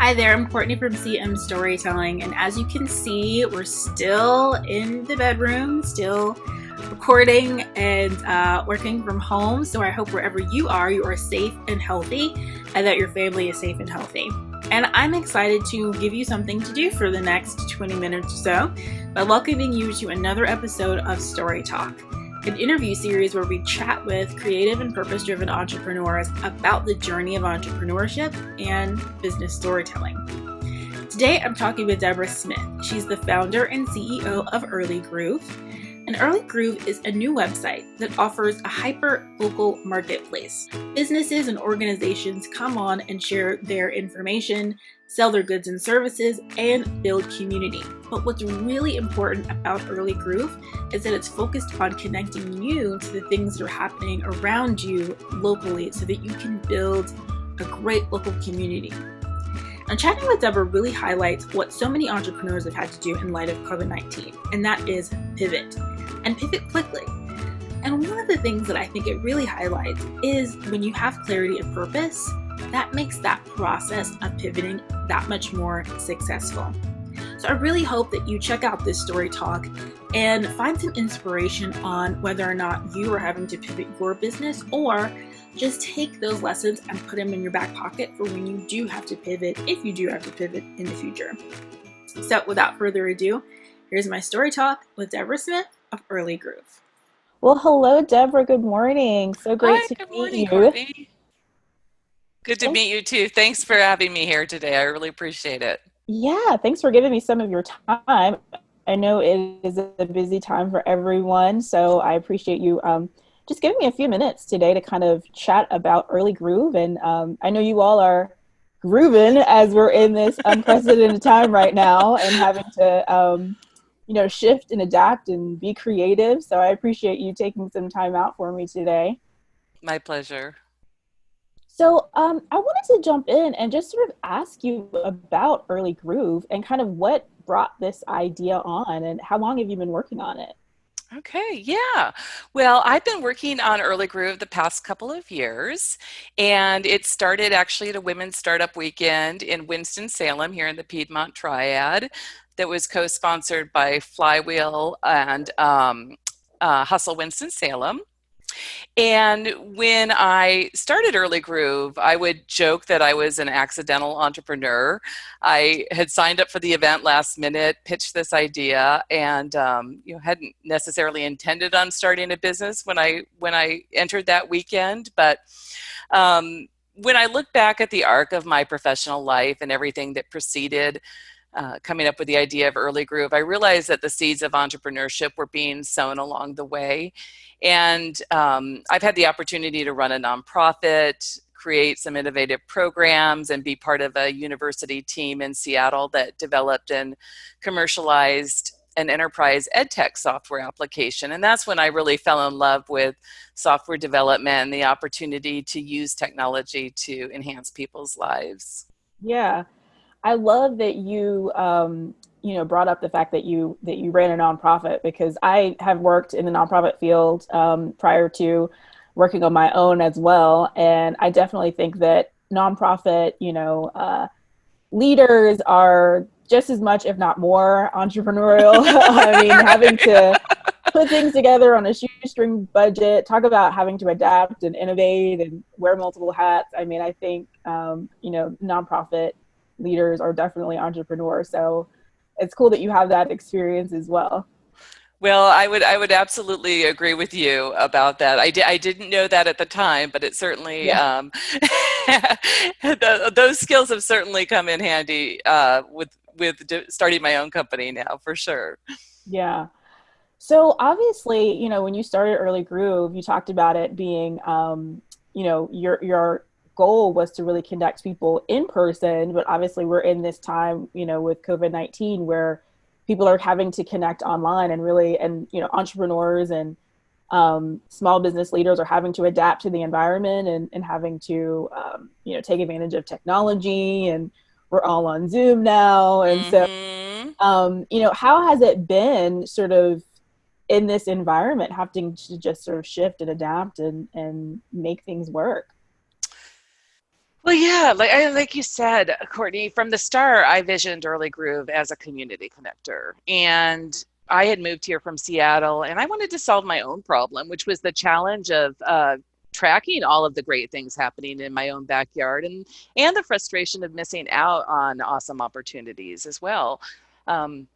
Hi there, I'm Courtney from CM Storytelling, and as you can see, we're still in the bedroom, still recording and working from home. So I hope wherever you are safe and healthy, and that your family is safe and healthy. And I'm excited to give you something to do for the next 20 minutes or so by welcoming you to another episode of Story Talk, an interview series where we chat with creative and purpose-driven entrepreneurs about the journey of entrepreneurship and business storytelling. Today, I'm talking with Deborah Smith. She's the founder and CEO of EarlyGroove. And EarlyGroove is a new website that offers a hyper-local marketplace. Businesses and organizations come on and share their information, sell their goods and services, and build community. But what's really important about EarlyGroove is that it's focused on connecting you to the things that are happening around you locally so that you can build a great local community. And chatting with Deborah really highlights what so many entrepreneurs have had to do in light of COVID-19, and that is pivot, and pivot quickly. And one of the things that I think it really highlights is when you have clarity of purpose, that makes that process of pivoting that much more successful. So I really hope that you check out this story talk and find some inspiration on whether or not you are having to pivot your business, or just take those lessons and put them in your back pocket for when you do have to pivot, if you do have to pivot in the future. So without further ado, here's my story talk with Deborah Smith of EarlyGroove. Well, hello, Deborah. Good morning. So great Hi, to good morning, meet you. Courtney. Good to Thanks. meet you too. Thanks for having me here today. I really appreciate it. Yeah, thanks for giving me some of your time. I know it is a busy time for everyone, so I appreciate you just giving me a few minutes today to kind of chat about EarlyGroove. And I know you all are grooving as we're in this unprecedented time right now and having to, shift and adapt and be creative. So I appreciate you taking some time out for me today. My pleasure. So I wanted to jump in and just sort of ask you about EarlyGroove and kind of what brought this idea on, and how long have you been working on it? Okay, yeah. Well, I've been working on Early Groove the past couple of years, and it started actually at a women's startup weekend in Winston-Salem here in the Piedmont Triad that was co-sponsored by Flywheel and Hustle Winston-Salem. And when I started Early Groove, I would joke that I was an accidental entrepreneur. I had signed up for the event last minute, pitched this idea, and hadn't necessarily intended on starting a business when I entered that weekend. But when I look back at the arc of my professional life and everything that preceded coming up with the idea of Early Groove, I realized that the seeds of entrepreneurship were being sown along the way. And I've had the opportunity to run a nonprofit, create some innovative programs, and be part of a university team in Seattle that developed and commercialized an enterprise edtech software application. And that's when I really fell in love with software development and the opportunity to use technology to enhance people's lives. Yeah. I love that you, brought up the fact that you ran a nonprofit, because I have worked in the nonprofit field prior to working on my own as well, and I definitely think that nonprofit, leaders are just as much, if not more, entrepreneurial. I mean, having to put things together on a shoestring budget, talk about having to adapt and innovate and wear multiple hats. I mean, I think nonprofit leaders are definitely entrepreneurs. So it's cool that you have that experience as well. Well, I would absolutely agree with you about that. I didn't know that at the time, but it certainly Yeah. those skills have certainly come in handy starting my own company now, for sure. Yeah. So obviously, when you started EarlyGroove, you talked about it being, your goal was to really connect people in person, but obviously we're in this time, with COVID-19, where people are having to connect online, and really, and, entrepreneurs and small business leaders are having to adapt to the environment, and having to, take advantage of technology, and we're all on Zoom now. And so, Hmm. how has it been sort of in this environment, having to just sort of shift and adapt and make things work? Well, yeah, like you said, Courtney, from the start, I visioned Early Groove as a community connector. And I had moved here from Seattle and I wanted to solve my own problem, which was the challenge of tracking all of the great things happening in my own backyard and the frustration of missing out on awesome opportunities as well. Um,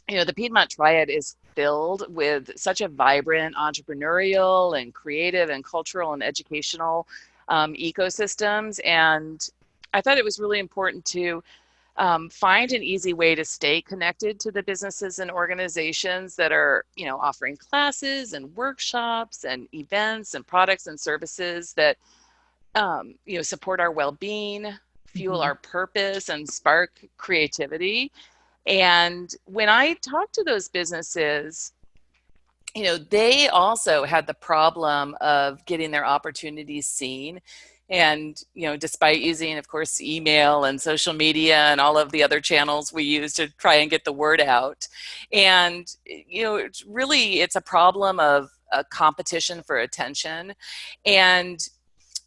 the Piedmont Triad is filled with such a vibrant entrepreneurial and creative and cultural and educational ecosystems. And I thought it was really important to find an easy way to stay connected to the businesses and organizations that are, offering classes and workshops and events and products and services that, support our well-being, fuel Mhm. our purpose, and spark creativity. And when I talked to those businesses, they also had the problem of getting their opportunities seen. And, despite using, of course, email and social media and all of the other channels we use to try and get the word out. And, it's a problem of a competition for attention. And,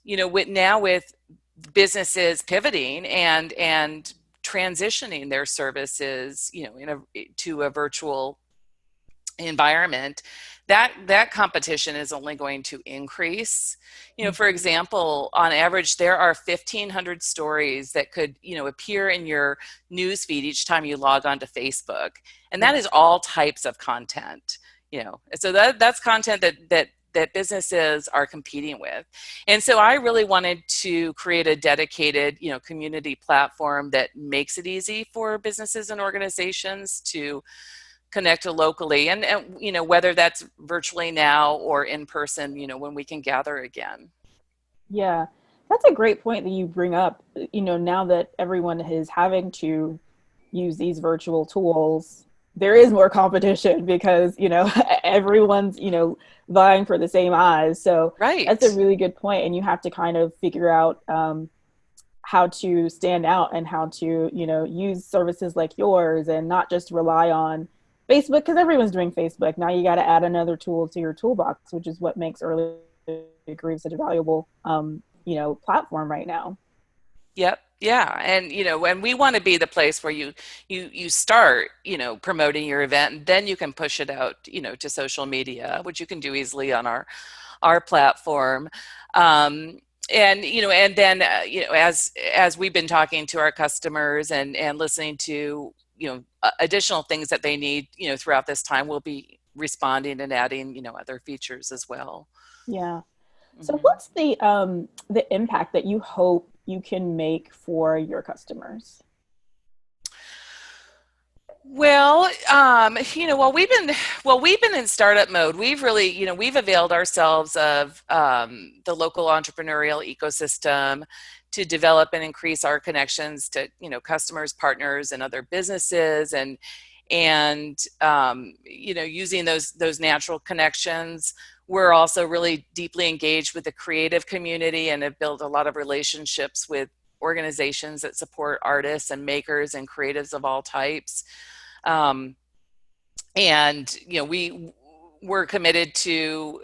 with businesses pivoting and transitioning their services, to a virtual environment, that competition is only going to increase. For Mhm. example, on average, there are 1,500 stories that could, appear in your news feed each time you log on to Facebook, and that Yeah. is all types of content. So that's content that businesses are competing with. And so I really wanted to create a dedicated, community platform that makes it easy for businesses and organizations to connect locally, and whether that's virtually now or in person, when we can gather again. Yeah, that's a great point that you bring up. Now that everyone is having to use these virtual tools, there is more competition because, everyone's, vying for the same eyes. So that's a Right. really good point. And you have to kind of figure out how to stand out and how to, use services like yours and not just rely on Facebook because everyone's doing Facebook. Now you got to add another tool to your toolbox, which is what makes Early Groove such a valuable, platform right now. Yep. Yeah. And when we want to be the place where you start, promoting your event, and then you can push it out, to social media, which you can do easily on our platform. And and then as we've been talking to our customers and listening to additional things that they need throughout this time, we'll be responding and adding other features as well. Yeah. So Mhm. what's the impact that you hope you can make for your customers? Well, while we've been in startup mode, we've really, we've availed ourselves of the local entrepreneurial ecosystem to develop and increase our connections to, customers, partners, and other businesses, and using those natural connections. We're also really deeply engaged with the creative community and have built a lot of relationships with organizations that support artists and makers and creatives of all types. um, and we're committed to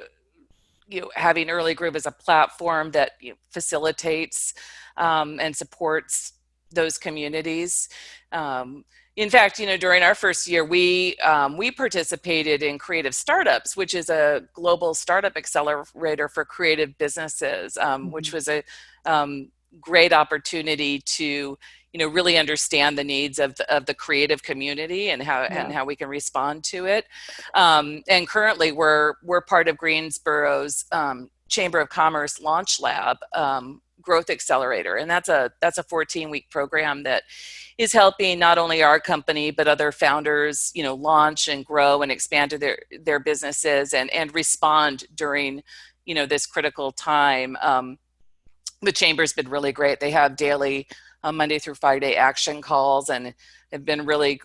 having Early Groove as a platform that facilitates and supports those communities. um, in fact, during our first year, we participated in Creative Startups, which is a global startup accelerator for creative businesses, which Mhm. was a um, great opportunity to really understand the needs of the creative community and Yeah. how we can respond to it. And currently, we're part of Greensboro's Chamber of Commerce Launch Lab Growth Accelerator, and that's a 14-week program that is helping not only our company but other founders, launch and grow and expand to their businesses and respond during, this critical time. The chamber's been really great. They have daily Monday through Friday action calls and have been really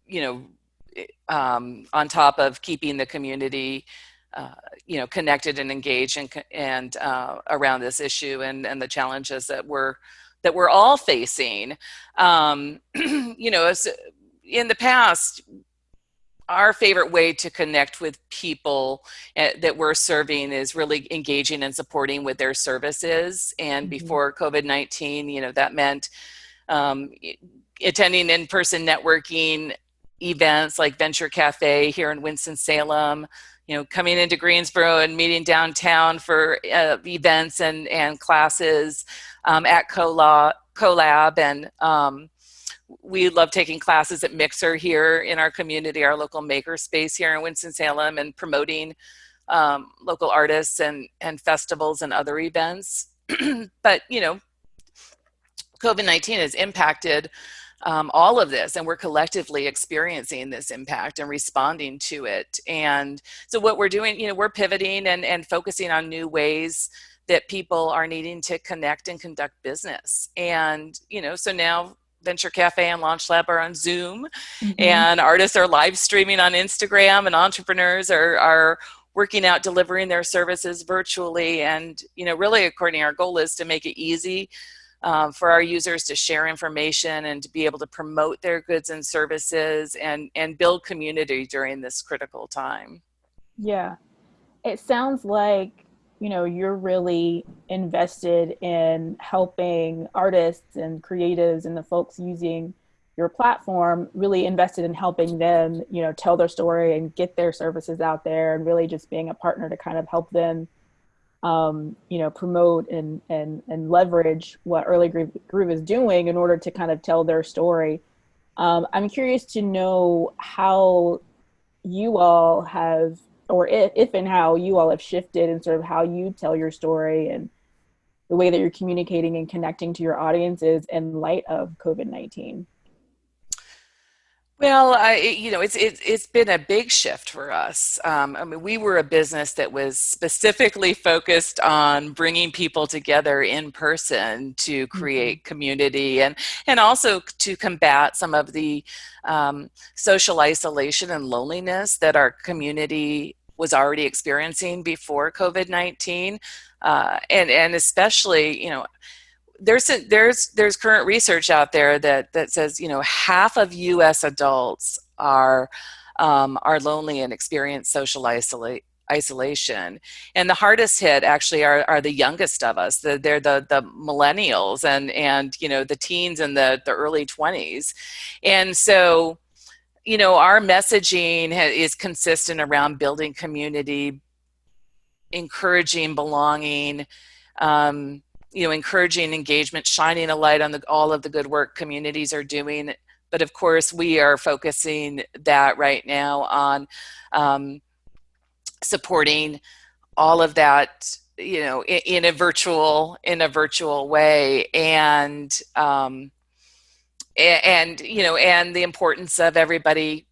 you know on top of keeping the community uh, connected and engaged and around this issue and the challenges that we're all facing. As in the past, our favorite way to connect with people that we're serving is really engaging and supporting with their services. And Mm-hmm. before COVID-19, that meant um, attending in-person networking events like Venture Cafe here in Winston-Salem, coming into Greensboro and meeting downtown for events and classes at Collab. And we love taking classes at Mixer here in our community, our local maker space here in Winston-Salem, and promoting local artists and festivals and other events. But, COVID-19 has impacted all of this, and we're collectively experiencing this impact and responding to it. And so what we're doing, we're pivoting and focusing on new ways that people are needing to connect and conduct business. And, so now Venture Cafe and Launch Lab are on Zoom, Mm-hmm. and artists are live streaming on Instagram, and entrepreneurs are working out delivering their services virtually. And, really, according to our goal is to make it easy for our users to share information and to be able to promote their goods and services and build community during this critical time. Yeah. It sounds like, you're really invested in helping artists and creatives and the folks using your platform, really invested in helping them, tell their story and get their services out there, and really just being a partner to kind of help them promote and leverage what EarlyGroove is doing in order to kind of tell their story. I'm curious to know how you all have, or if and how you all have shifted in sort of how you tell your story and the way that you're communicating and connecting to your audiences in light of COVID-19. Well, it's been a big shift for us. We were a business that was specifically focused on bringing people together in person to create community and also to combat some of the social isolation and loneliness that our community was already experiencing before COVID-19, and especially, there's current research out there that says half of U.S. adults are lonely and experience social isolation, and the hardest hit actually are the youngest of us. They're the millennials and the teens and the early 20s, and so our messaging is consistent around building community, encouraging belonging. Encouraging engagement, shining a light on all of the good work communities are doing. But of course, we are focusing that right now on supporting all of that, in a virtual way, and the importance of everybody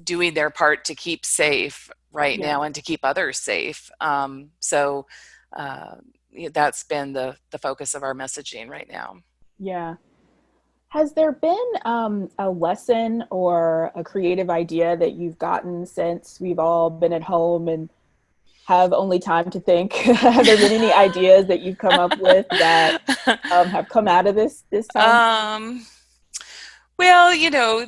doing their part to keep safe right now and to keep others safe. That's been the focus of our messaging right now. Yeah. Has there been a lesson or a creative idea that you've gotten since we've all been at home and have only time to think? Have there been any ideas that you've come up with that have come out of this time? Well,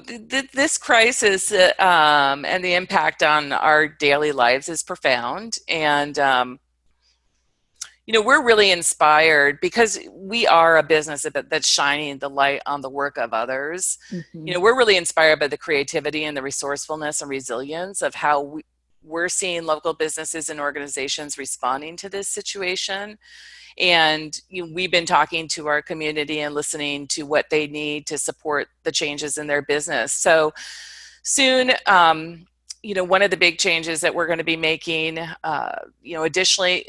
this crisis and the impact on our daily lives is profound. And we're really inspired because we are a business that's shining the light on the work of others. Mm-hmm. We're really inspired by the creativity and the resourcefulness and resilience of how we're seeing local businesses and organizations responding to this situation. And we've been talking to our community and listening to what they need to support the changes in their business. So soon, one of the big changes that we're going to be making, initially,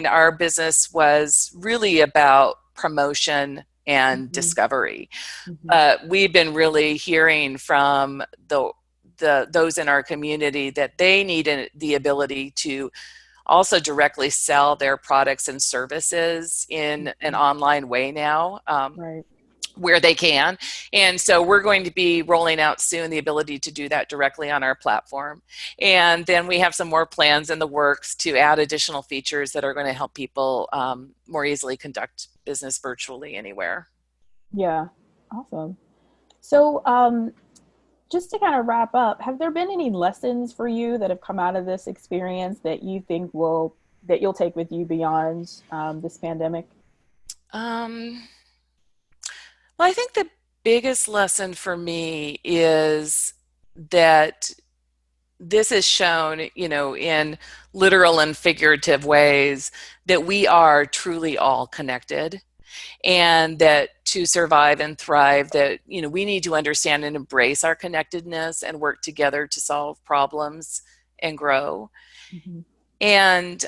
our business was really about promotion and discovery. We've been really hearing from those in our community that they need the ability to also directly sell their products and services in an online way now. Right. Where they can. And so we're going to be rolling out soon the ability to do that directly on our platform. And then we have some more plans in the works to add additional features that are going to help people more easily conduct business virtually anywhere. Yeah. Awesome. So just to kind of wrap up, have there been any lessons for you that have come out of this experience that you think that you'll take with you beyond this pandemic? Um, well, I think the biggest lesson for me is that this is shown, in literal and figurative ways that we are truly all connected, and that to survive and thrive, that, we need to understand and embrace our connectedness and work together to solve problems and grow. Mm-hmm. And,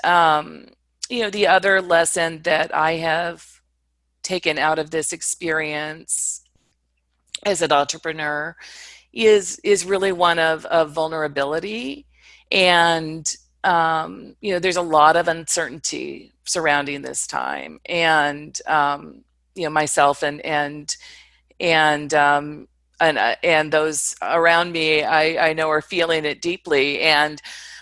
the other lesson that I have taken out of this experience as an entrepreneur is really one of vulnerability. And there's a lot of uncertainty surrounding this time, and myself and and those around me, I know are feeling it deeply. And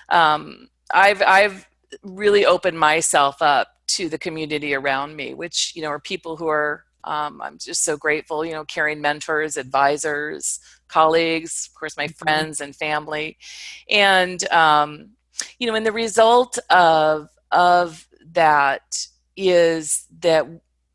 I've really opened myself up to the community around me, which are people who are, I'm just so grateful, caring mentors, advisors, colleagues, of course, my friends and family. And and the result of that is that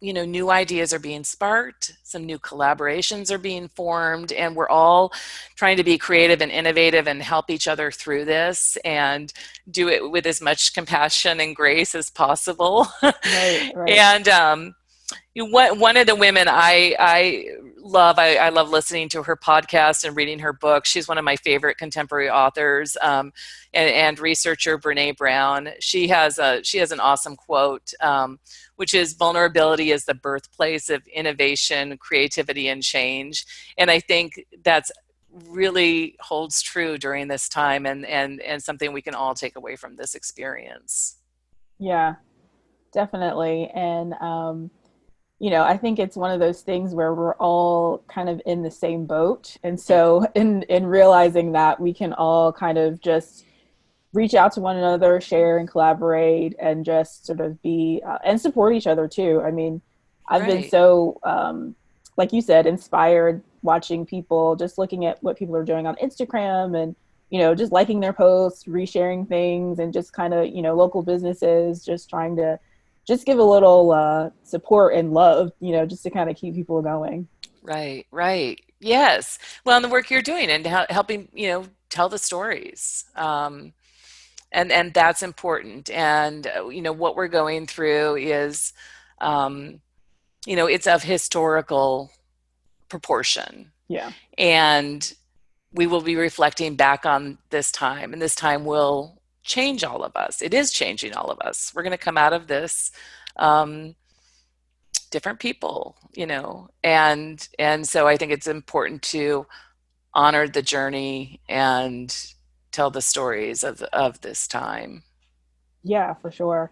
new ideas are being sparked, some new collaborations are being formed, and we're all trying to be creative and innovative and help each other through this, and do it with as much compassion and grace as possible. Right, right. And one of the women I love, I love listening to her podcast and reading her book. She's one of my favorite contemporary authors, and researcher, Brene Brown. She has an awesome quote, which is, "Vulnerability is the birthplace of innovation, creativity, and change." And I think that's really holds true during this time, and something we can all take away from this experience. Yeah, definitely. And I think it's one of those things where we're all kind of in the same boat. And so in realizing that, we can all kind of just reach out to one another, share and collaborate, and just sort of be and support each other too. I mean, I've been Right. so like you said, inspired watching people, just looking at what people are doing on Instagram, and just liking their posts, resharing things, and just kind of local businesses just trying to just give a little support and love, just to kind of keep people going. Right, right. Yes. Well, and the work you're doing and helping, tell the stories. And that's important. And, what we're going through is, um, it's of historical proportion. Yeah. And we will be reflecting back on this time, and this time will change all of us. It is changing all of us. We're going to come out of this um, different people, and so I think it's important to honor the journey and tell the stories of this time. Yeah, for sure.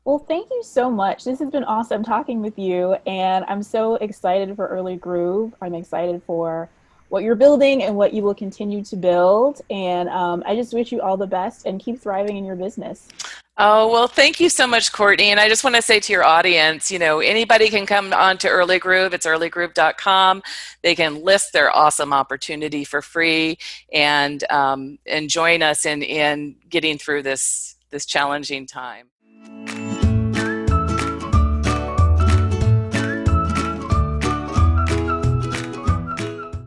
Well, thank you so much. This has been awesome talking with you, and I'm so excited for Early Groove. I'm excited for what you're building and what you will continue to build. And I just wish you all the best and keep thriving in your business. Oh, well, thank you so much, Courtney. And I just want to say to your audience, anybody can come on to Early Groove. It's earlygroove.com. They can list their awesome opportunity for free, and join us in getting through this challenging time.